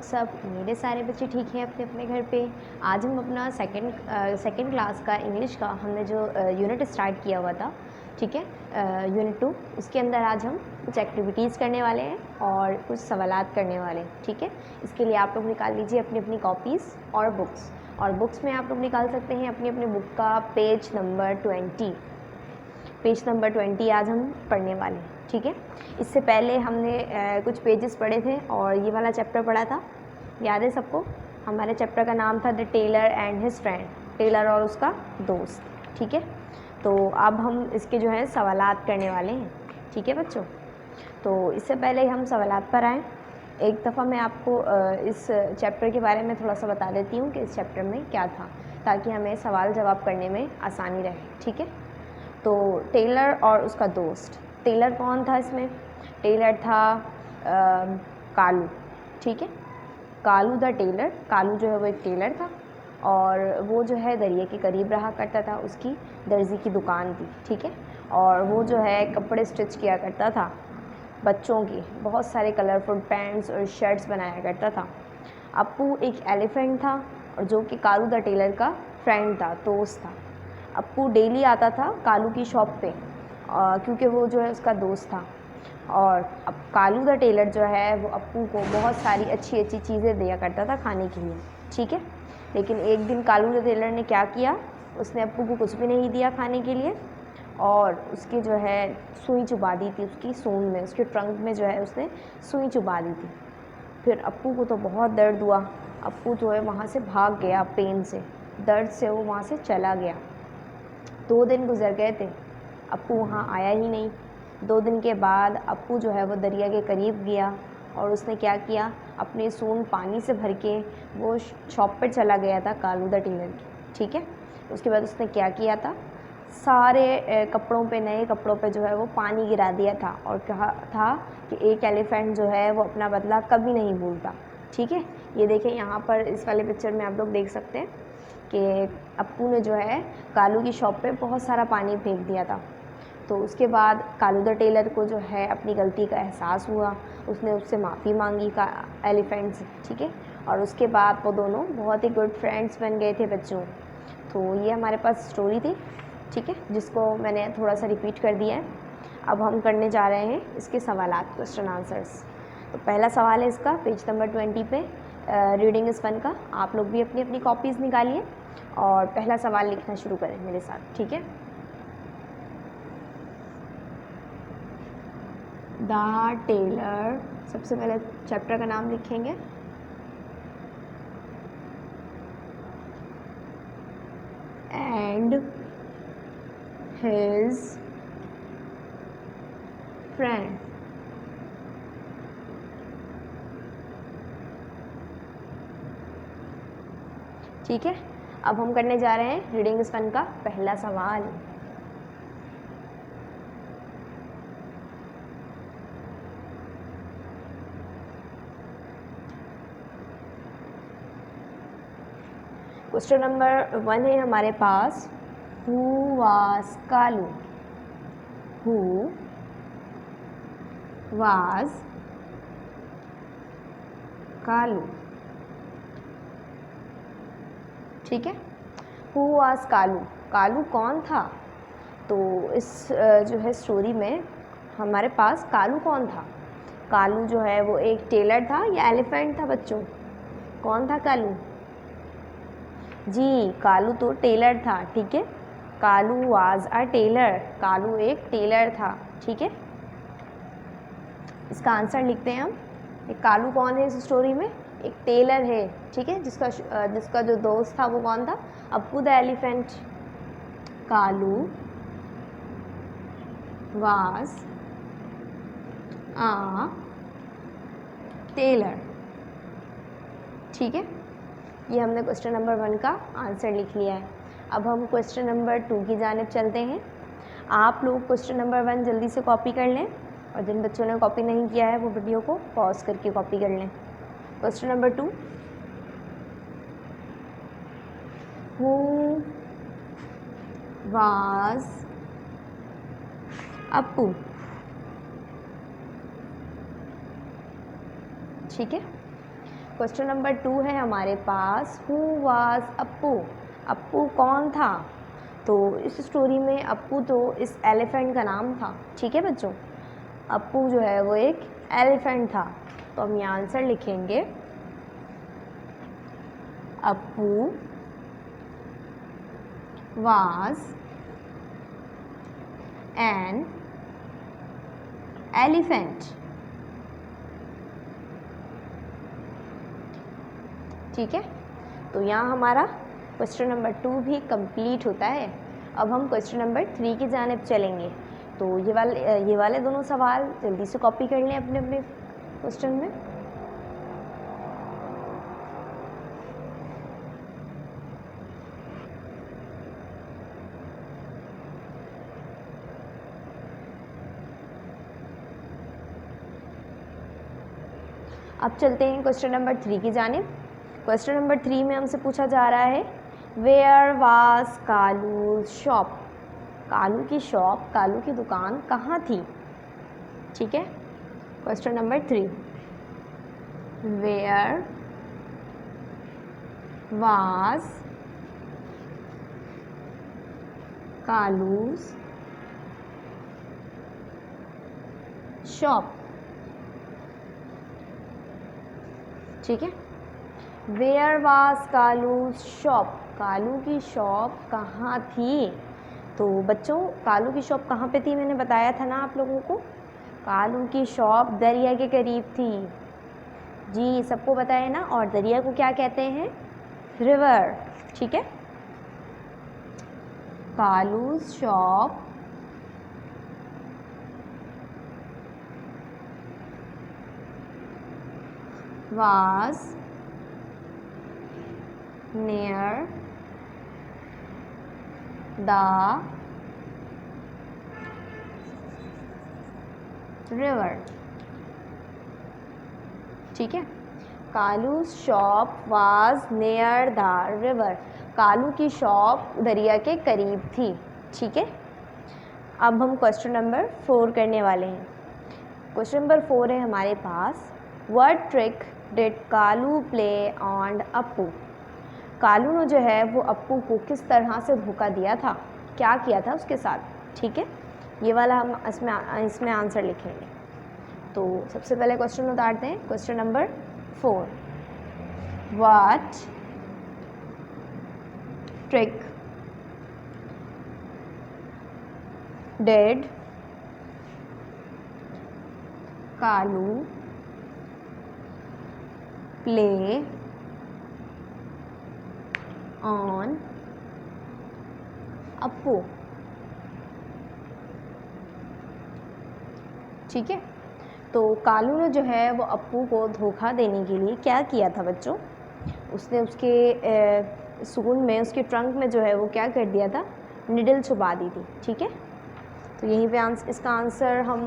सब मेरे सारे बच्चे ठीक हैं अपने अपने घर पे। आज हम अपना सेकंड क्लास का इंग्लिश का हमने जो यूनिट स्टार्ट किया हुआ था, ठीक है, यूनिट 2, उसके अंदर आज हम कुछ एक्टिविटीज़ करने वाले हैं और कुछ सवालात करने वाले हैं, ठीक है। इसके लिए आप लोग निकाल लीजिए अपनी अपनी कॉपीज़ और बुक्स में आप लोग निकाल सकते हैं अपनी अपनी बुक का पेज नंबर 20 आज हम पढ़ने वाले हैं, ठीक है। इससे पहले हमने कुछ पेजेस पढ़े थे और ये वाला चैप्टर पढ़ा था, याद है सबको। हमारे चैप्टर का नाम था the tailor and his friend, tailor और उसका दोस्त, ठीक है। तो अब हम इसके जो है सवालात करने वाले हैं, ठीक है बच्चों। तो इससे पहले हम सवालात पर आएँ, एक दफ़ा मैं आपको इस चैप्टर के बारे में थोड़ा सा बता देती हूँ कि इस चैप्टर में क्या था, ताकि हमें सवाल जवाब करने में आसानी रहे, ठीक है। तो टेलर और उसका दोस्त, टेलर कौन था इसमें? टेलर था कालू, ठीक है। कालू द टेलर, कालू जो है वो एक टेलर था और वो जो है दरिया के करीब रहा करता था, उसकी दर्जी की दुकान थी, ठीक है। और वो जो है कपड़े स्टिच किया करता था बच्चों की, बहुत सारे कलरफुल पैंट्स और शर्ट्स बनाया करता था। अप्पू एक एलिफेंट था और जो कि कालू द टेलर का फ्रेंड था, दोस्त था। अप्पू डेली आता था कालू की शॉप पे क्योंकि वो जो है उसका दोस्त था। और अब कालू द टेलर जो है वो अप्पू को बहुत सारी अच्छी अच्छी चीज़ें दिया करता था खाने के लिए, ठीक है। लेकिन एक दिन कालू द टेलर ने क्या किया, उसने अप्पू को कुछ भी नहीं दिया खाने के लिए और उसकी जो है सुई चुबा दी थी, उसकी सूंड में, उसके ट्रंक में जो है उसने सुई चुबा दी थी। फिर अप्पू को तो बहुत दर्द हुआ, अप्पू जो है वहाँ से भाग गया, पेन से, दर्द से वो वहाँ से चला गया। 2 दिन गुजर गए थे, अप्पू वहाँ आया ही नहीं। 2 दिन के बाद अप्पू जो है वो दरिया के करीब गया और उसने क्या किया, अपनी सूंड पानी से भर के वो शॉप पर चला गया था कालू द टेलर की, ठीक है। उसके बाद उसने क्या किया था, सारे कपड़ों पे, नए कपड़ों पे जो है वो पानी गिरा दिया था और कहा था कि एक एलिफेंट जो है वो अपना बदला कभी नहीं भूलता, ठीक है। ये देखें यहाँ पर इस वाले पिक्चर में आप लोग देख सकते हैं कि अप्पू ने जो है कालू की शॉप पे बहुत सारा पानी फेंक दिया था। तो उसके बाद कालू द टेलर को जो है अपनी गलती का एहसास हुआ, उसने उससे माफ़ी मांगी का एलिफेंट से, ठीक है। और उसके बाद वो दोनों बहुत ही गुड फ्रेंड्स बन गए थे बच्चों। तो ये हमारे पास स्टोरी थी, ठीक है, जिसको मैंने थोड़ा सा रिपीट कर दिया है। अब हम करने जा रहे हैं इसके सवालात, क्वेश्चन आंसर्स। तो पहला सवाल है इसका पेज नंबर 20 पे, रीडिंग इज़ फन का। आप लोग भी अपनी अपनी कॉपीज़ निकालिए और पहला सवाल लिखना शुरू करें मेरे साथ, ठीक है। द टेलर, सबसे पहले चैप्टर का नाम लिखेंगे, एंड हिज फ्रेंड, ठीक है। अब हम करने जा रहे हैं रीडिंग इज़ फन का पहला सवाल। क्वेश्चन नंबर 1 है हमारे पास, who was Kalu, who was Kalu, ठीक है। हु वाज कालू, कालू कौन था? तो इस जो है स्टोरी में हमारे पास कालू कौन था? कालू जो है वो एक टेलर था या एलिफेंट था बच्चों? कौन था कालू? जी, कालू तो टेलर था, ठीक है। Kalu was a tailor, Kalu एक टेलर था, ठीक है। इसका आंसर लिखते हैं हम। एक कालू कौन है इस स्टोरी में? एक टेलर है, ठीक है, जिसका जो दोस्त था वो कौन था? Appu the elephant. Kalu was a tailor, ठीक है। ये हमने क्वेश्चन नंबर 1 का आंसर लिख लिया है। अब हम क्वेश्चन नंबर 2 की जानिब चलते हैं। आप लोग क्वेश्चन नंबर 1 जल्दी से कॉपी कर लें और जिन बच्चों ने कॉपी नहीं किया है वो वीडियो को पॉज करके कॉपी कर लें। Question number 2, who was Appu, ठीक है। क्वेश्चन नंबर 2 है हमारे पास, हु वाज अप्पू, अप्पू कौन था। तो इस स्टोरी में अप्पू तो इस एलिफेंट का नाम था, ठीक है बच्चों। अप्पू जो है वो एक एलिफेंट था। तो हम यहाँ आंसर लिखेंगे, अप्पू वाज एन एलिफेंट, ठीक है। तो यहाँ हमारा क्वेश्चन नंबर 2 भी कंप्लीट होता है। अब हम क्वेश्चन नंबर 3 की जानिब चलेंगे। तो ये वाले दोनों सवाल जल्दी से कॉपी कर लें अपने अपने क्वेश्चन में। अब चलते हैं क्वेश्चन नंबर 3 की जानिब। क्वेश्चन नंबर 3 में हमसे पूछा जा रहा है, where was Kalu's shop, Kalu की शॉप, कालू की दुकान कहाँ थी, ठीक है। Question number 3, where was Kalu's shop, ठीक है। Where was Kalu's shop, Kalu की शॉप कहाँ थी। तो बच्चों कालू की शॉप कहाँ पे थी, मैंने बताया था ना आप लोगों को, कालू की शॉप दरिया के करीब थी जी, सबको बताया ना। और दरिया को क्या कहते हैं, रिवर, ठीक है। Kalu's shop was near the river, ठीक है। Kalu shop was near the river, Kalu की शॉप दरिया के करीब थी, ठीक है। अब हम क्वेश्चन नंबर 4 करने वाले हैं। क्वेश्चन नंबर 4 है हमारे पास, what trick did Kalu play on Appu, Kalu ने जो है वो अप्पू को किस तरह से धोखा दिया था, क्या किया था उसके साथ, ठीक है। ये वाला हम इसमें आंसर लिखेंगे। तो सबसे पहले क्वेश्चन उतारते हैं, question number 4, what trick did Kalu play on Appu, ठीक है। तो कालू ने जो है वो अप्पू को धोखा देने के लिए क्या किया था बच्चों, उसने उसके सूंड में, उसके ट्रंक में जो है वो क्या कर दिया था, निडल छुपा दी थी, ठीक है। तो यहीं पे इसका आंसर हम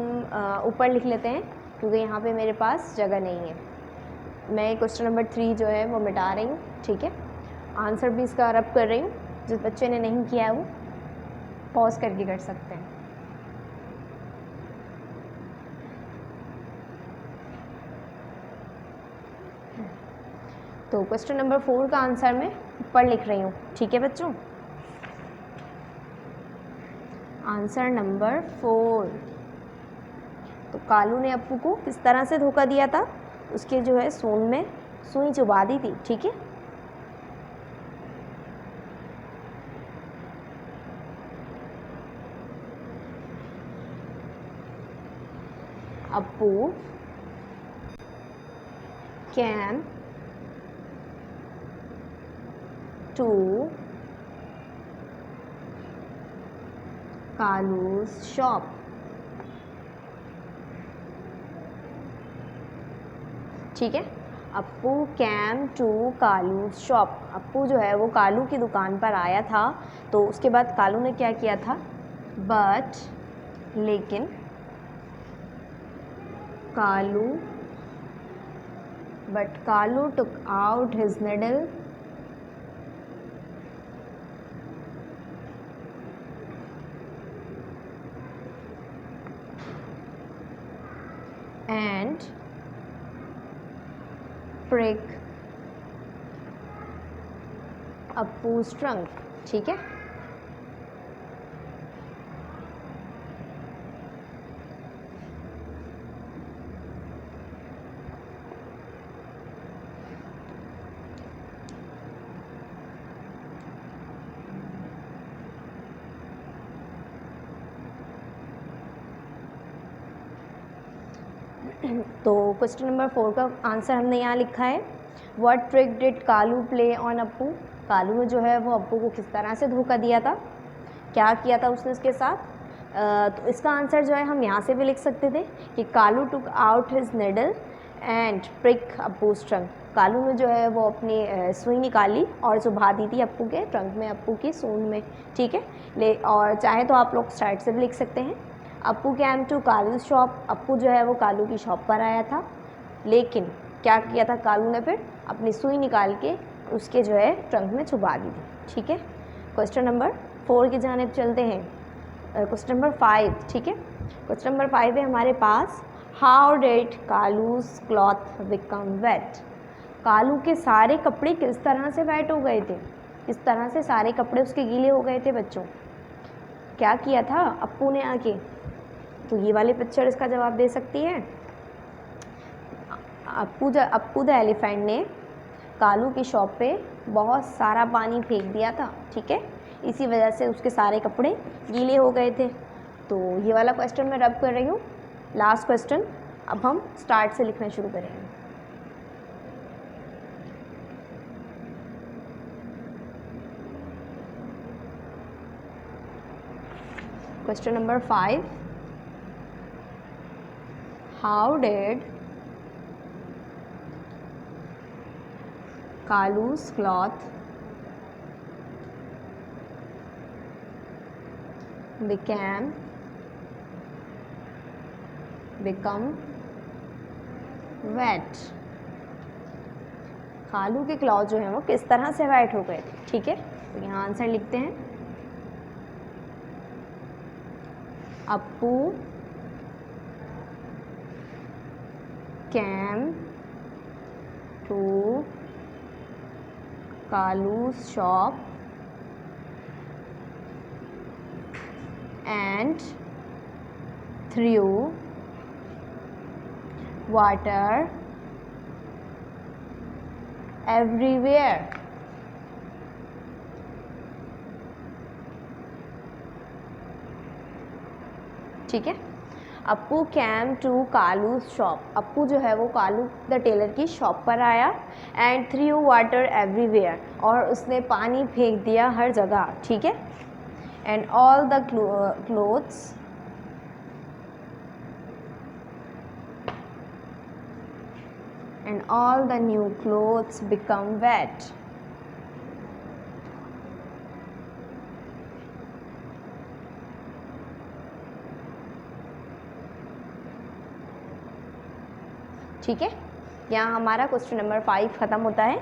ऊपर लिख लेते हैं, क्योंकि यहाँ पे मेरे पास जगह नहीं है। मैं क्वेश्चन नंबर 3 जो है वो मिटा रही हूँ, ठीक है। आंसर भी इसका रब कर रही हूँ, जिस बच्चे ने नहीं किया है वो पॉज करके कर सकते हैं। तो क्वेश्चन नंबर 4 का आंसर मैं ऊपर लिख रही हूँ, ठीक है बच्चों। आंसर नंबर 4, तो कालू ने अप्पू को किस तरह से धोखा दिया था, उसके जो है सूंड में सुई चुबा दी थी, ठीक है। अप्पू came to कालू's shop, ठीक है। Appu came to Kalu's shop, Appu जो है वो कालू की दुकान पर आया था। तो उसके बाद कालू ने क्या किया था, लेकिन Kalu took out his needle and prick Appu's trunk, ठीक है। तो क्वेश्चन नंबर 4 का आंसर हमने यहाँ लिखा है, what trick did Kalu play on Appu. Kalu ने जो है वो अप्पू को किस तरह से धोखा दिया था, क्या किया था उसने उसके साथ। तो इसका आंसर जो है हम यहाँ से भी लिख सकते थे कि Kalu took out his needle and prick Appu's trunk. Kalu ने जो है वो अपनी सुई निकाली और चुभा दी थी अप्पू के ट्रंक में, अप्पू की सूंड में, ठीक है। और चाहे तो आप लोग साइड से भी लिख सकते हैं, Appu came to Kalu's shop. Appu जो है वो कालू की शॉप पर आया था, लेकिन क्या किया था कालू ने, फिर अपनी सुई निकाल के उसके जो है ट्रंक में छुपा दी थी, ठीक है। क्वेश्चन नंबर 4 की जानिब चलते हैं। क्वेश्चन नंबर 5, ठीक है। क्वेश्चन नंबर 5 है हमारे पास, how did Kalu's cloth become wet. Kalu के सारे कपड़े किस तरह से वेट हो गए थे, किस तरह से सारे कपड़े उसके गीले हो गए थे बच्चों। क्या किया था अप्पू ने आके, तो ये वाली पिक्चर इसका जवाब दे सकती है। अप्पू द एलिफेंट ने कालू की शॉप पे बहुत सारा पानी फेंक दिया था, ठीक है। इसी वजह से उसके सारे कपड़े गीले हो गए थे। तो ये वाला क्वेश्चन मैं रब कर रही हूँ, लास्ट क्वेश्चन। अब हम स्टार्ट से लिखना शुरू करेंगे। Question number 5, how did Kalu's cloth become wet। Kalu के क्लॉथ जो है वो किस तरह से वेट हो गए थे, ठीक है। तो यहाँ आंसर लिखते हैं, Appu came to Kalu's shop and threw water everywhere। ठीक है। Appu came to Kalu's shop. Appu जो है वो कालू द टेलर की शॉप पर आया, एंड थ्रू वाटर एवरीवेयर, और उसने पानी फेंक दिया हर जगह, ठीक है। And all the clothes and all the new clothes become wait. ठीक है। यहाँ हमारा क्वेश्चन नंबर 5 ख़त्म होता है।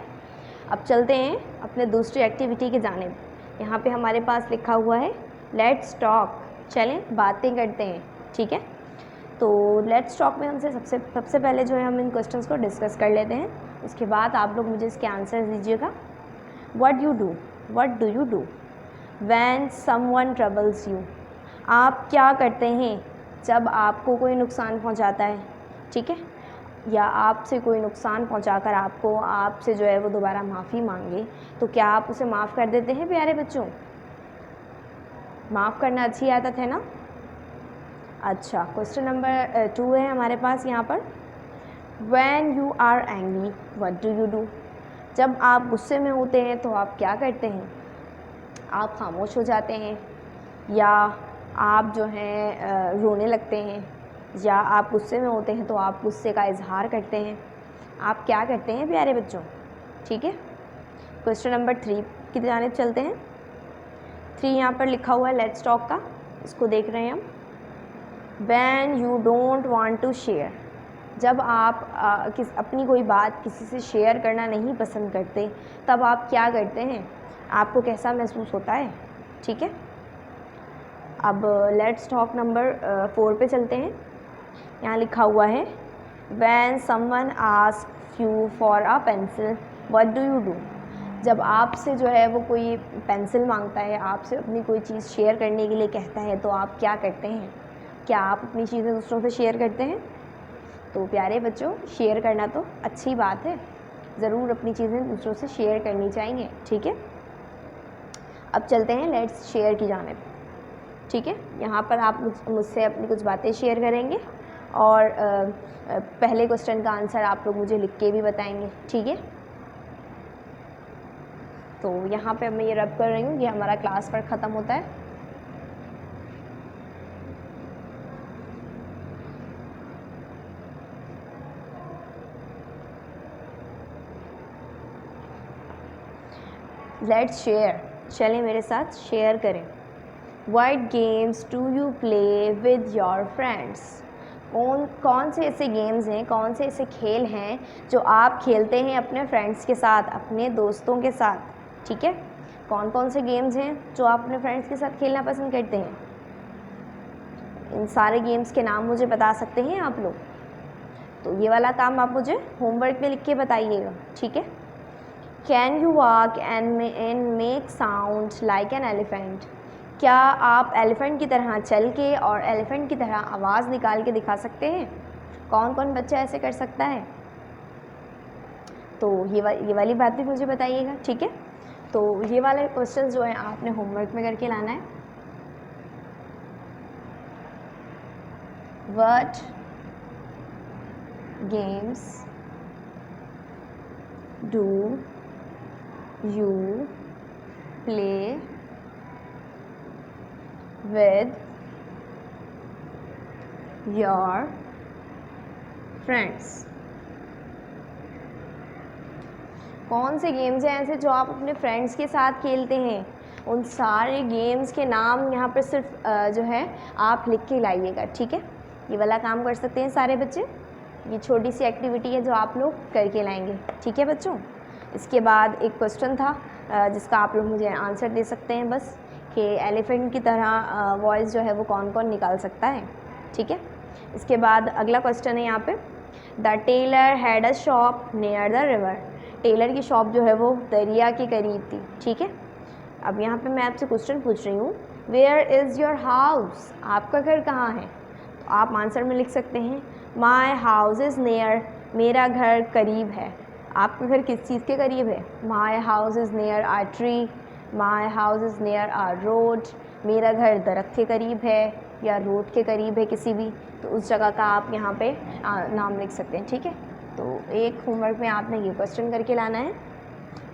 अब चलते हैं अपने दूसरी एक्टिविटी की जानिब। यहाँ पे हमारे पास लिखा हुआ है लेट्स टॉक। चलें बातें करते हैं, ठीक है। तो लेट्स टॉक में हमसे सबसे पहले जो है हम इन क्वेश्चंस को डिस्कस कर लेते हैं, उसके बाद आप लोग मुझे इसके आंसर दीजिएगा। What do you do when someone troubles you. आप क्या करते हैं जब आपको कोई नुकसान पहुँचाता है, ठीक है, या आपसे कोई नुकसान पहुंचाकर आपसे जो है वो दोबारा माफ़ी मांगे, तो क्या आप उसे माफ़ कर देते हैं प्यारे बच्चों। माफ़ करना अच्छी आदत है ना। अच्छा, क्वेश्चन नंबर 2 है हमारे पास यहाँ पर, when you are angry what do you do. जब आप गुस्से में होते हैं तो आप क्या करते हैं, आप खामोश हो जाते हैं, या आप जो है रोने लगते हैं, या आप गुस्से में होते हैं तो आप गुस्से का इजहार करते हैं। आप क्या करते हैं प्यारे बच्चों, ठीक है। क्वेश्चन नंबर 3 की जानिब चलते हैं। 3 यहाँ पर लिखा हुआ है लेट्स टॉक का, इसको देख रहे हैं हम। When you don't want to share. जब आप अपनी कोई बात किसी से शेयर करना नहीं पसंद करते, तब आप क्या करते हैं, आपको कैसा महसूस होता है, ठीक है। अब लेट्स टॉक नंबर 4 पे चलते हैं। यहाँ लिखा हुआ है when someone ask you for a pencil what do you do. जब आपसे जो है वो कोई पेंसिल मांगता है, आपसे अपनी कोई चीज़ शेयर करने के लिए कहता है, तो आप क्या करते हैं? क्या आप अपनी चीज़ें दूसरों से शेयर करते हैं? तो प्यारे बच्चों, शेयर करना तो अच्छी बात है, ज़रूर अपनी चीज़ें दूसरों से शेयर करनी चाहिए, ठीक है। अब चलते हैं लेट्स शेयर की जानिब, ठीक है। यहाँ पर आप मुझसे अपनी कुछ बातें शेयर करेंगे और पहले क्वेश्चन का आंसर आप लोग मुझे लिख के भी बताएंगे, ठीक है। तो यहाँ पे मैं ये रब कर रही हूँ, ये हमारा क्लास वर्क ख़त्म होता है। लेट्स शेयर, चलें मेरे साथ शेयर करें। What games do you play with your friends? कौन से ऐसे गेम्स हैं, कौन से ऐसे खेल हैं जो आप खेलते हैं अपने फ्रेंड्स के साथ, अपने दोस्तों के साथ, ठीक है। कौन कौन से गेम्स हैं जो आप अपने फ्रेंड्स के साथ खेलना पसंद करते हैं? इन सारे गेम्स के नाम मुझे बता सकते हैं आप लोग? तो ये वाला काम आप मुझे होमवर्क में लिख के बताइएगा, ठीक है। Can you walk and make sound like an elephant? क्या आप एलिफेंट की तरह चल के और एलिफेंट की तरह आवाज़ निकाल के दिखा सकते हैं? कौन कौन बच्चा ऐसे कर सकता है? तो ये वाली बात भी मुझे बताइएगा, ठीक है। तो ये वाले क्वेश्चंस जो हैं आपने होमवर्क में करके लाना है। What games do you play with your friends? कौन से गेम्स हैं ऐसे जो आप अपने फ्रेंड्स के साथ खेलते हैं? उन सारे गेम्स के नाम यहाँ पर सिर्फ जो है आप लिख के लाइएगा, ठीक है। ये वाला काम कर सकते हैं सारे बच्चे। ये छोटी सी एक्टिविटी है जो आप लोग करके लाएंगे, ठीक है बच्चों। इसके बाद एक क्वेश्चन था जिसका आप लोग मुझे आंसर दे सकते हैं बस, कि एलिफेंट की तरह वॉइस जो है वो कौन कौन निकाल सकता है, ठीक है। इसके बाद अगला क्वेश्चन है यहाँ पे, the tailor had a shop near the river. Tailor की शॉप जो है वो दरिया के करीब थी, ठीक है। अब यहाँ पे मैं आपसे क्वेश्चन पूछ रही हूँ, वेयर इज़ योर हाउस? आपका घर कहाँ है? तो आप आंसर में लिख सकते हैं, माई हाउस इज़ नियर, मेरा घर करीब है। आपका घर किस चीज़ के करीब है? My house is near a tree, my house is near a road. मेरा घर दरख्त के करीब है या रोड के करीब है किसी भी, तो उस जगह का आप यहाँ पे नाम लिख सकते हैं, ठीक है। तो एक होमवर्क में आपने ये क्वेश्चन करके लाना है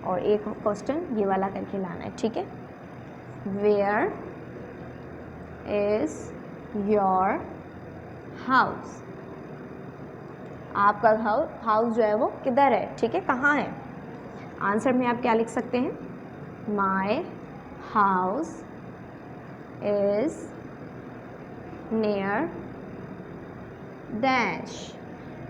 और एक क्वेश्चन ये वाला करके लाना है, ठीक है। Where is your house? आपका हाउस जो है वो किधर है, ठीक है, कहाँ है? आंसर में आप क्या लिख सकते हैं? माई हाउस इज़ नियर डैश।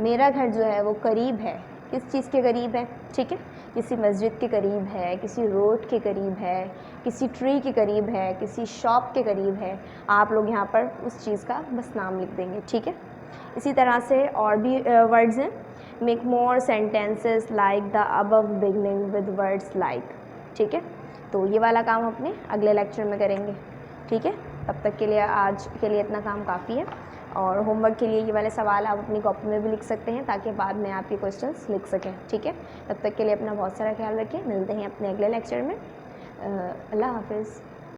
मेरा घर जो है वो करीब है, किस चीज़ के करीब है, ठीक है। किसी मस्जिद के करीब है, किसी रोड के करीब है, किसी ट्री के करीब है, किसी शॉप के करीब है। आप लोग यहाँ पर उस चीज़ का बस नाम लिख देंगे, ठीक है। इसी तरह से और भी वर्ड्स हैं, make more sentences like the above beginning with words like, ठीक है। तो ये वाला काम अपने अगले लेक्चर में करेंगे, ठीक है। तब तक के लिए आज के लिए इतना काम काफ़ी है, और होमवर्क के लिए ये वाले सवाल आप अपनी कॉपी में भी लिख सकते हैं ताकि बाद में आप ये क्वेश्चंस लिख सकें, ठीक है। तब तक के लिए अपना बहुत सारा ख्याल रखें, मिलते हैं अपने अगले लेक्चर में। अल्लाह हाफिज़।